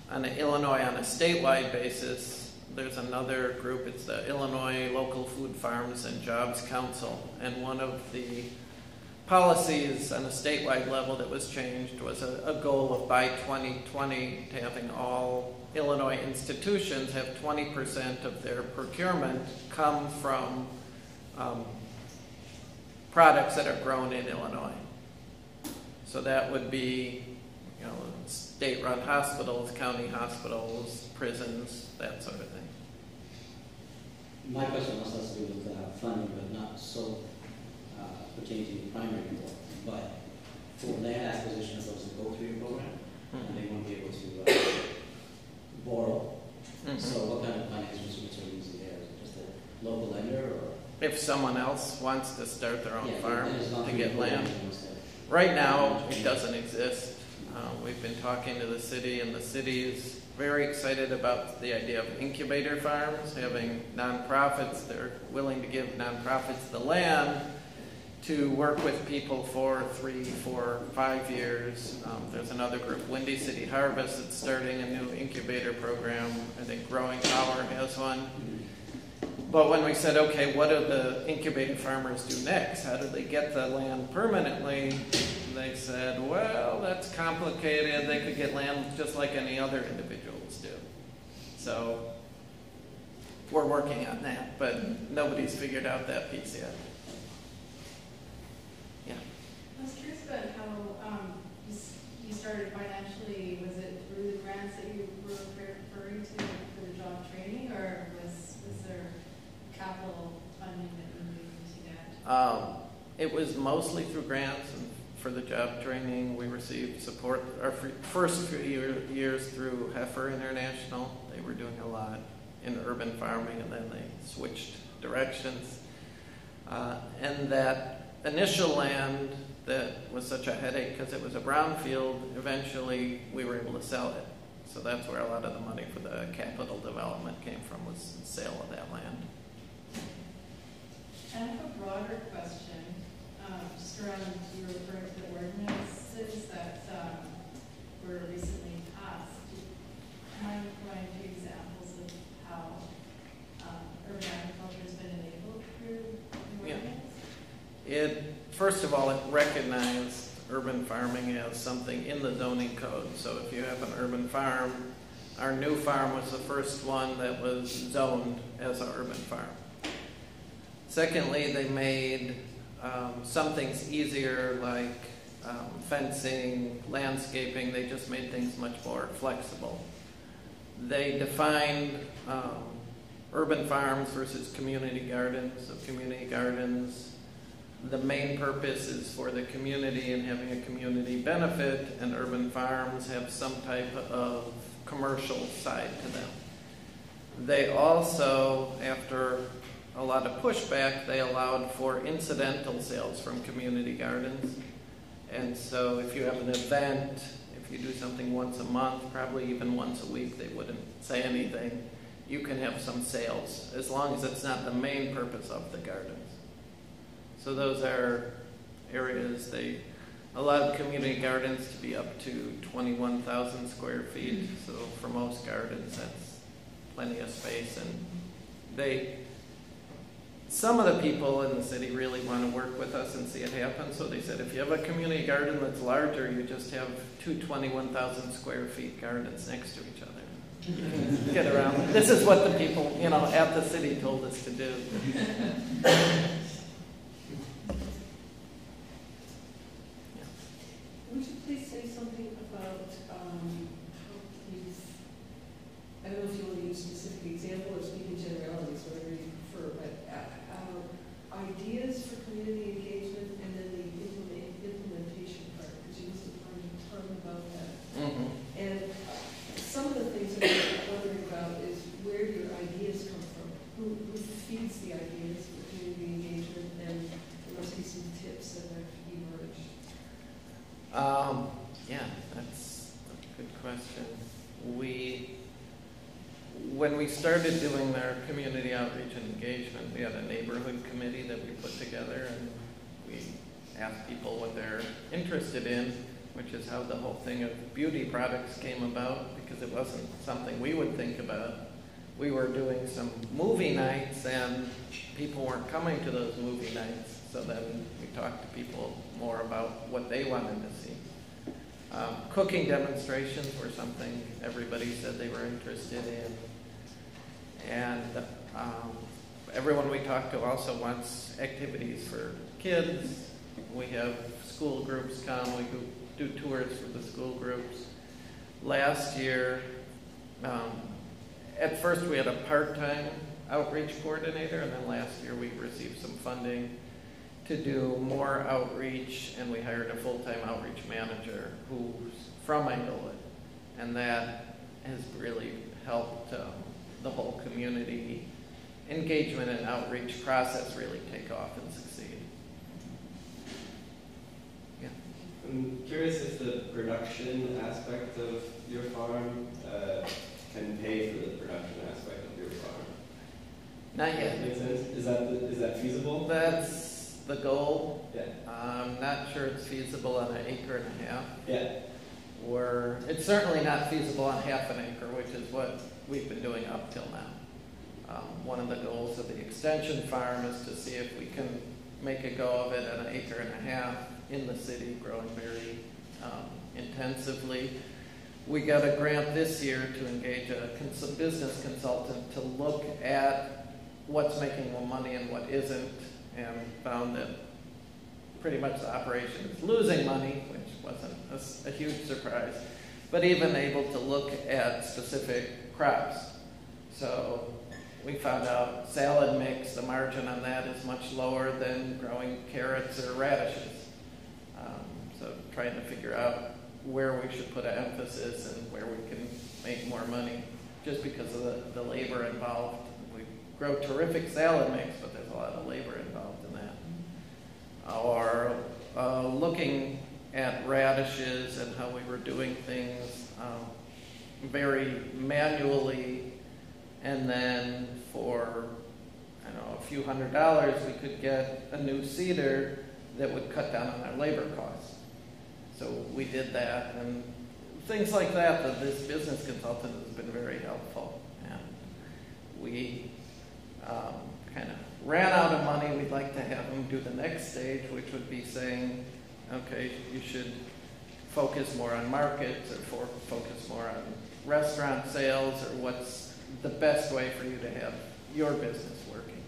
on Illinois, on a statewide basis, there's another group, it's the Illinois Local Food Farms and Jobs Council, and one of the policies on a statewide level that was changed was a goal of by 2020 to having all Illinois institutions have 20% of their procurement come from products that are grown in Illinois. So that would be, you know, state-run hospitals, county hospitals, prisons, that sort of thing. My question also has to do with funding, but not so pertaining to the primary goal. But for land acquisition of those that go through your program, and they won't be able to borrow. Mm-hmm. So what kind of financial instruments are using there? Is it just a local lender, or? If someone else wants to start their own Yeah, farm then it's not to through get your program, land, you must have- right now it doesn't exist. We've been talking to the city, and the city is very excited about the idea of incubator farms, having nonprofits. They're willing to give nonprofits the land to work with people for 3, 4, 5 years. There's another group, Windy City Harvest, that's starting a new incubator program. I think Growing Power has one. But when we said, okay, what do the incubating farmers do next? How do they get the land permanently? They said, well, that's complicated. They could get land just like any other individuals do. So we're working on that, but nobody's figured out that piece yet. Yeah. I was curious about how you started financially. Was it through the grants that you were referring to for the job training, or was there capital funding that you needed to get? It was mostly through grants, and for the job training we received support our first few years through Heifer International. They were doing a lot in urban farming, and then they switched directions. And that initial land that was such a headache because it was a brownfield, eventually we were able to sell it. So that's where a lot of the money for the capital development came from, was the sale of that land. And I have a broader question, just around, you were referring to the ordinances that were recently passed. Do you mind going into examples of how urban agriculture has been enabled through the ordinance? First of all, it recognized urban farming as something in the zoning code. So if you have an urban farm, our new farm was the first one that was zoned as an urban farm. Secondly, they made some things easier, like fencing, landscaping. They just made things much more flexible. They defined urban farms versus community gardens. So community gardens, the main purpose is for the community and having a community benefit, and urban farms have some type of commercial side to them. They also, after a lot of pushback, they allowed for incidental sales from community gardens. And so if you have an event, if you do something once a month, probably even once a week, they wouldn't say anything. You can have some sales, as long as it's not the main purpose of the gardens. So those are areas they allowed community gardens to be up to 21,000 square feet. So for most gardens, that's plenty of space. And some of the people in the city really want to work with us and see it happen. So they said, if you have a community garden that's larger, you just have two 21,000 square feet gardens next to each other. Get around. This is what the people, at the city told us to do. Would you please say something about how you've, I don't know if you want to use a specific example or speak in generalities, whatever you prefer, but ideas for community engagement and then the implementation part, because you must have learned a ton about that. Mm-hmm. And some of the things that I'm wondering about is where do your ideas come from? Who feeds the ideas for community engagement? And there must be some tips that have emerged. Yeah, that's a good question. When we started doing our community outreach and engagement, we had a neighborhood committee that we put together, and we asked people what they're interested in, which is how the whole thing of beauty products came about, because it wasn't something we would think about. We were doing some movie nights, and people weren't coming to those movie nights, so then we talked to people more about what they wanted to see. Cooking demonstrations were something everybody said they were interested in. And everyone we talk to also wants activities for kids. We have school groups come, we do tours for the school groups. Last year, at first we had a part-time outreach coordinator, and then last year we received some funding to do more outreach, and we hired a full-time outreach manager who's from Englewood, and that has really helped the whole community engagement and outreach process really take off and succeed. Yeah. I'm curious if the production aspect of your farm can pay for the production aspect of your farm. Not yet. Makes sense? Is that feasible? That's the goal. Yeah. I'm not sure it's feasible on 1.5 acres. Yeah. It's certainly not feasible on 1/2 acre, which is what we've been doing up till now. One of the goals of the extension farm is to see if we can make a go of it at 1.5 acres in the city, growing very intensively. We got a grant this year to engage a business consultant to look at what's making more money and what isn't, and found that pretty much the operation is losing money, which wasn't a huge surprise, but even able to look at specific crops. So we found out salad mix, the margin on that is much lower than growing carrots or radishes. So trying to figure out where we should put an emphasis and where we can make more money, just because of the labor involved. We grow terrific salad mix, but there's a lot of labor involved in that. Or looking at radishes and how we were doing things very manually, and then for a few $100s we could get a new seeder that would cut down on our labor costs. So we did that, and things like that this business consultant has been very helpful. And we kind of ran out of money. We'd like to have them do the next stage, which would be saying, okay, you should focus more on markets, or focus more on restaurant sales, or what's the best way for you to have your business working.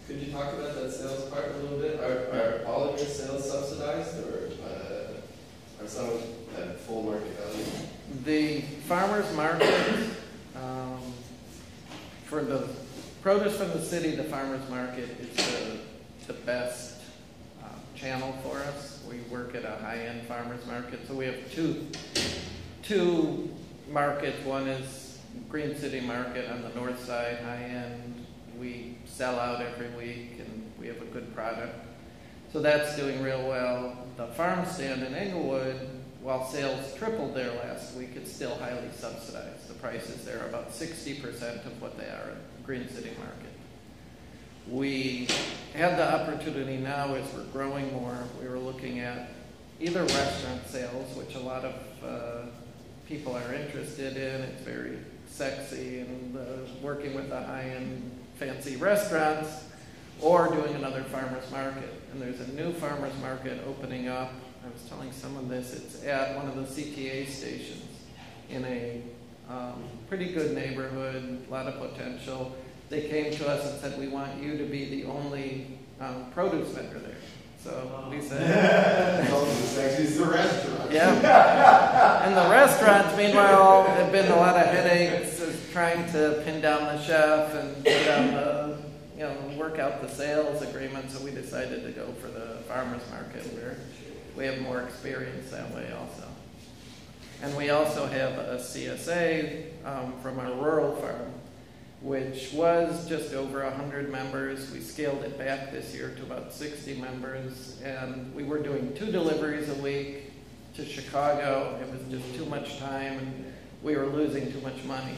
Could you talk about that sales part a little bit? Are all of your sales subsidized, or are some at full market value? The farmers market, for the produce from the city, the farmer's market is the best channel for us. We work at a high-end farmer's market, so we have two markets. One is Green City Market on the north side, high-end. We sell out every week, and we have a good product. So that's doing real well. The farm stand in Englewood, while sales tripled there last week, it's still highly subsidized. The prices there are about 60% of what they are at Green City Market. We have the opportunity now, as we're growing more, we were looking at either restaurant sales, which a lot of people are interested in. It's very sexy, and working with the high-end fancy restaurants, or doing another farmer's market. And there's a new farmer's market opening up. I was telling someone this. It's at one of the CTA stations in a pretty good neighborhood, a lot of potential. They came to us and said, we want you to be the only produce vendor there. So we said... It's also as sexy as the restaurant. Yeah. And the restaurants, meanwhile, have been a lot of headaches of trying to pin down the chef and pin down the, work out the sales agreement. So we decided to go for the farmer's market, where we have more experience that way also. And we also have a CSA from our rural farm, which was just over 100 members. We scaled it back this year to about 60 members, and we were doing 2 deliveries a week to Chicago. It was just too much time, and we were losing too much money.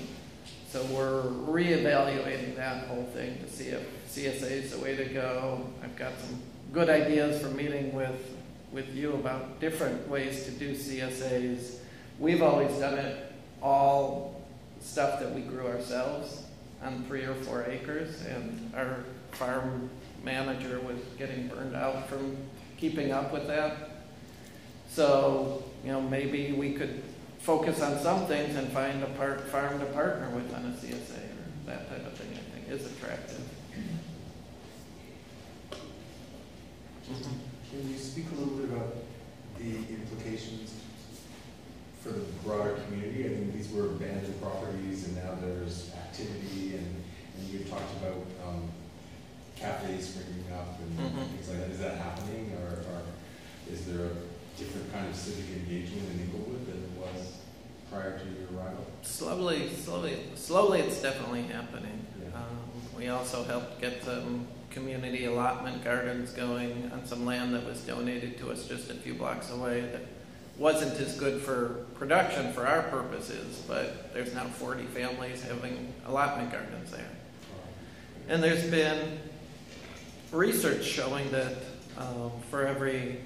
So we're reevaluating that whole thing to see if CSA is the way to go. I've got some good ideas for meeting with you about different ways to do CSAs. We've always done it all stuff that we grew ourselves on 3 or 4 acres, and our farm manager was getting burned out from keeping up with that. So, maybe we could focus on some things and find a farm to partner with on a CSA, or that type of thing, I think, is attractive. Can you speak a little bit about the implications for the broader community? I mean, these were abandoned properties, and now there's activity, and you talked about cafes springing up and things like that. Is that happening, or is there a different kind of civic engagement in Englewood than it was prior to your arrival? Slowly, it's definitely happening. Yeah. We also helped get some community allotment gardens going on some land that was donated to us just a few blocks away that wasn't as good for production for our purposes, but there's now 40 families having allotment gardens there. And there's been research showing that for every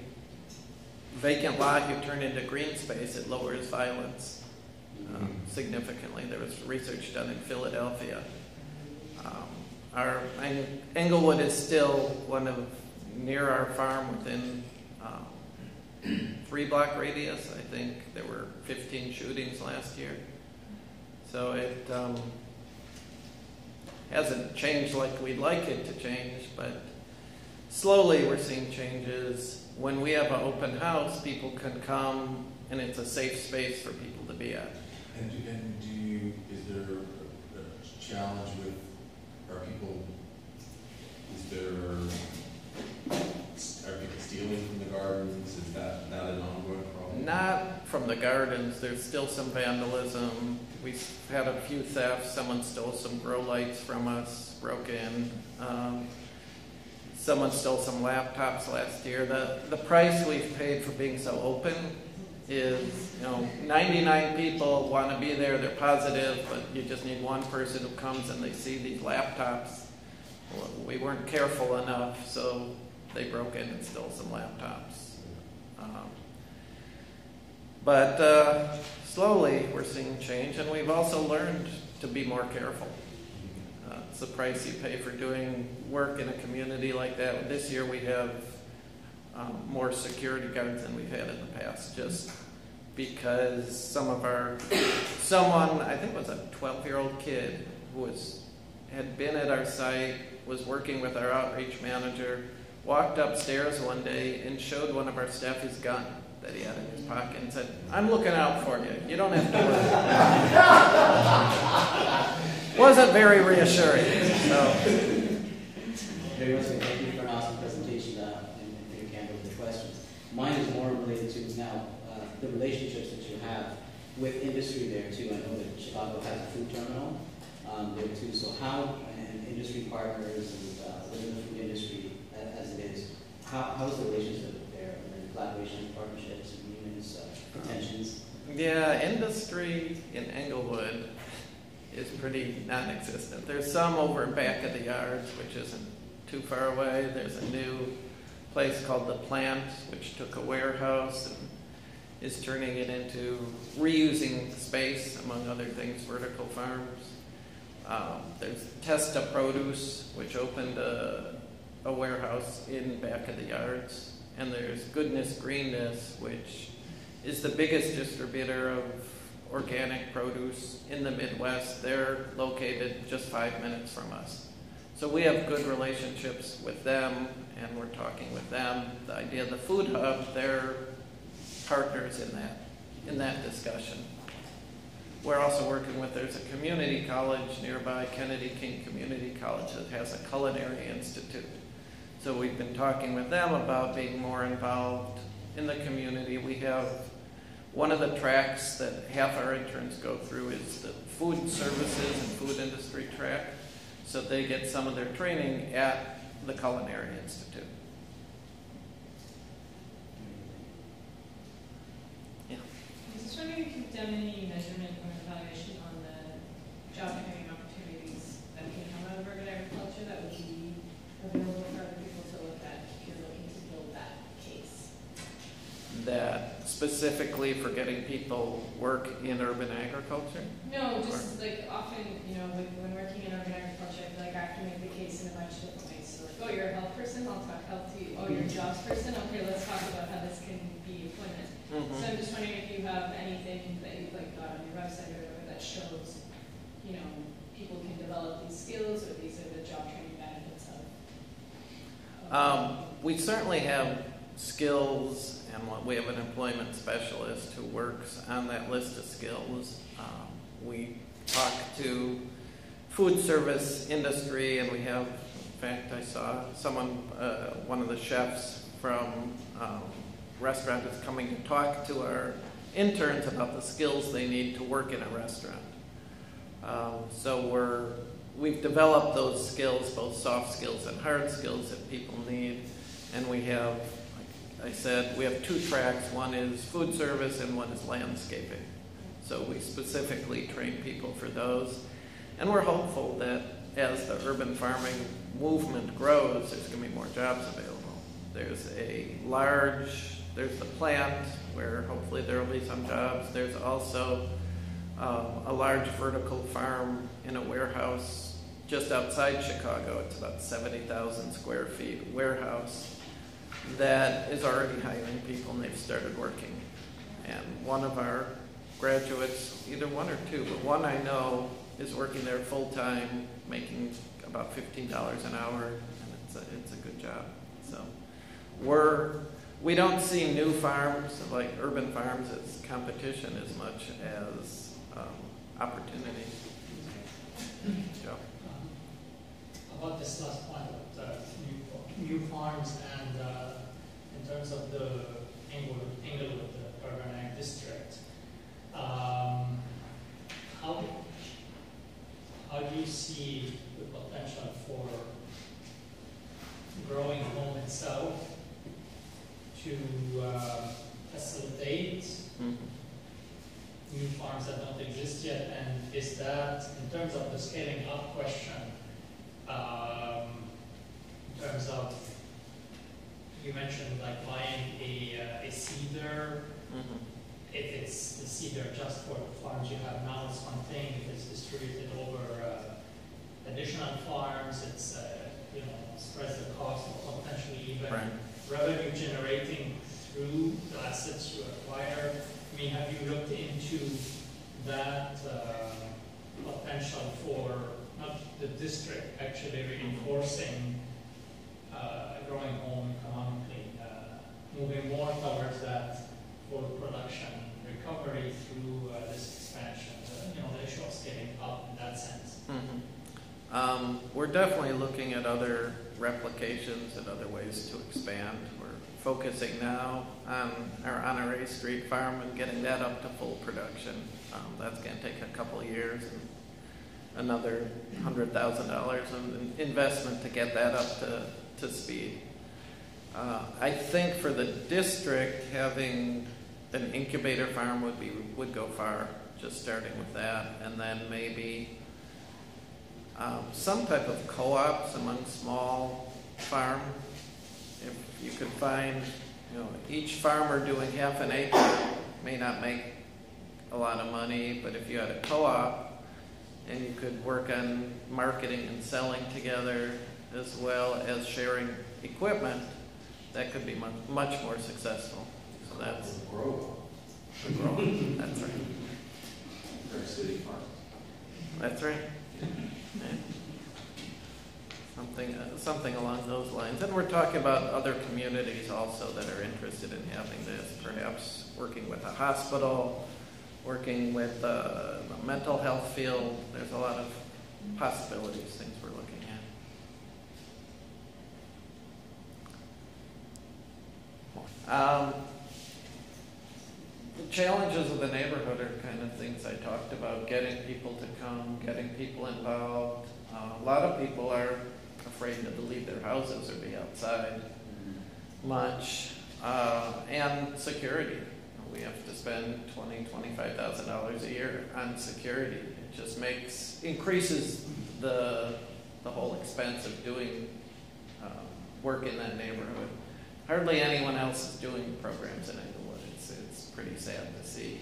vacant lot you turn into green space, it lowers violence significantly. There was research done in Philadelphia. Englewood is still near our farm within 3-block radius. I think there were 15 shootings last year. So it hasn't changed like we'd like it to change, but slowly we're seeing changes. When we have an open house, people can come, and it's a safe space for people to be at. And is there a challenge with, are people stealing from the gardens? Is that not an ongoing problem? Not from the gardens. There's still some vandalism. We've had a few thefts. Someone stole some grow lights from us, broke in. Someone stole some laptops last year. The price we've paid for being so open is, 99 people want to be there, they're positive, but you just need one person who comes and they see these laptops. Well, we weren't careful enough, so they broke in and stole some laptops. But slowly we're seeing change, and we've also learned to be more careful. It's the price you pay for doing work in a community like that. This year we have more security guards than we've had in the past, just because someone, I think it was a 12-year-old kid who had been at our site, was working with our outreach manager, walked upstairs one day and showed one of our staff his gun that he had in his pocket and said, "I'm looking out for you. You don't have to worry." wasn't very reassuring. So, Very much, thank you for an awesome presentation and for your candor with the questions. Mine is more related to now the relationships that you have with industry there too. I know that Chicago has a food terminal there too. So how, and industry partners and within the food industry as it is, how is the relationship there and collaboration, partnerships, agreements, pretensions? yeah, industry in Englewood is pretty non-existent. There's some over back of the yards, which isn't too far away. There's a new place called The Plant, which took a warehouse and is turning it into reusing space, among other things, vertical farms. There's Testa Produce, which opened a warehouse in back of the yards. And there's Goodness Greenness, which is the biggest distributor of organic produce in the Midwest. They're located just 5 minutes from us. So we have good relationships with them, and we're talking with them. The idea of the food hub, they're partners in that discussion. We're also working with, there's a community college nearby, Kennedy King Community College, that has a culinary institute. So we've been talking with them about being more involved in the community. We have one of the tracks that half our interns go through is the food services and food industry track. So they get some of their training at the Culinary Institute. Yeah. I was just wondering if you've done any measurement or evaluation on the job training opportunities that can come out of urban agriculture that would be available for other people to look at if you're looking to build that case. That specifically for getting people work in urban agriculture? No, just like often, like when working in urban agriculture, I feel like I have to make the case in a bunch of different ways. So like, oh, you're a health person, I'll talk health to you. Oh, you're a jobs person, okay, let's talk about how this can be employment. So I'm just wondering if you have anything that you've like got on your website or whatever that shows, people can develop these skills or these are the job training benefits of. We certainly have skills, and we have an employment specialist who works on that list of skills. We talk to food service industry, and we have, in fact, I saw someone, one of the chefs from restaurant is coming to talk to our interns about the skills they need to work in a restaurant. So we've developed those skills, both soft skills and hard skills that people need, and we have, like I said, we have 2 tracks. One is food service and one is landscaping. So we specifically train people for those. And we're hopeful that as the urban farming movement grows, there's going to be more jobs available. There's the plant where hopefully there will be some jobs. There's also a large vertical farm in a warehouse just outside Chicago. It's about 70,000 square feet warehouse that is already hiring people, and they've started working. And one of our graduates, either one or 2, but one I know is working there full-time, making about $15 an hour, and it's a good job. So we don't see new farms, like urban farms, as competition as much as opportunity. Joe? About this last point about new farms and in terms of the Englewood urban ag district, how do you see the potential for growing home itself to facilitate new farms that don't exist yet? And is that, in terms of the scaling up question, in terms of, you mentioned like buying a seeder, if it's the seeder just for the farms you have now, it's one thing. If it's distributed over additional farms, it's spreads the cost or potentially even revenue generating through the assets you acquire. I mean, have you looked into that potential for not the district actually reinforcing growing home economically, moving more towards that food production recovery through this expansion? The potential of scaling up in that sense. We're definitely looking at other replications and other ways to expand. We're focusing now on our Honore Street farm and getting that up to full production. That's going to take a couple of years and another $100,000 of investment to get that up to speed. I think for the district, having an incubator farm would go far, just starting with that, and then maybe some type of co-ops among small farm. If you could find, each farmer doing half an acre may not make a lot of money, but if you had a co-op and you could work on marketing and selling together as well as sharing equipment, that could be much more successful. So that's the grow. That's right. Our city farm. That's right. Yeah. Something along those lines. And we're talking about other communities also that are interested in having this, perhaps working with a hospital, working with the mental health field. There's a lot of possibilities, things we're looking at. The challenges of the neighborhood are kind of things I talked about, getting people to come, getting people involved. A lot of people are afraid to leave their houses or be outside much. And security. We have to spend $20,000-$25,000 a year on security. It just increases the whole expense of doing work in that neighborhood. Hardly anyone else is doing programs in Englewood. It's pretty sad to see.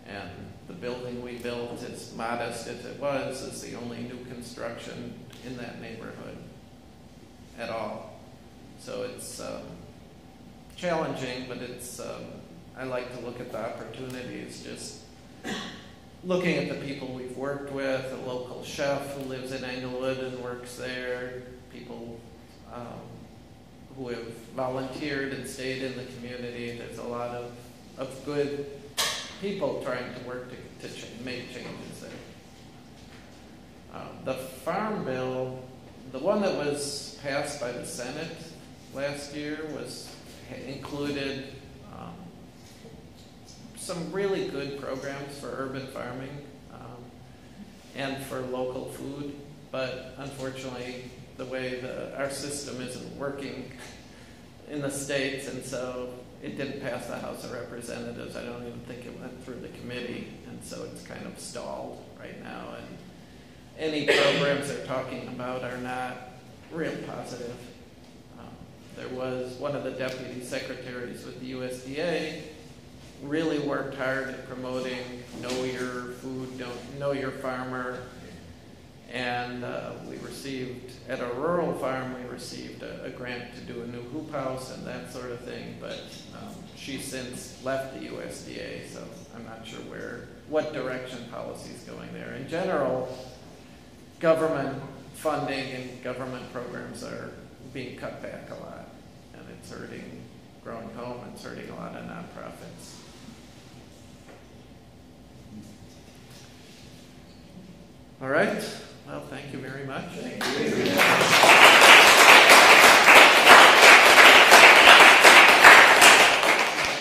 And the building we built, as modest as it was, is the only new construction in that neighborhood at all. So it's challenging, but it's I like to look at the opportunities, just looking at the people we've worked with, a local chef who lives in Englewood and works there, people who have volunteered and stayed in the community. There's a lot of good people trying to work to make changes there. The farm bill, the one that was passed by the Senate last year, included some really good programs for urban farming and for local food, but unfortunately the way our system isn't working in the States, and so it didn't pass the House of Representatives. I don't even think it went through the committee, and so it's kind of stalled right now, and any programs they're talking about are not real positive. There was one of the deputy secretaries with the USDA really worked hard at promoting know your food, know your farmer, and we received, at a rural farm, we received a grant to do a new hoop house and that sort of thing, but she's since left the USDA, so I'm not sure what direction policy is going there. In general, government funding and government programs are being cut back a lot, and it's hurting Growing Home, it's hurting a lot of nonprofits. All right. Well, thank you very much. Thank you.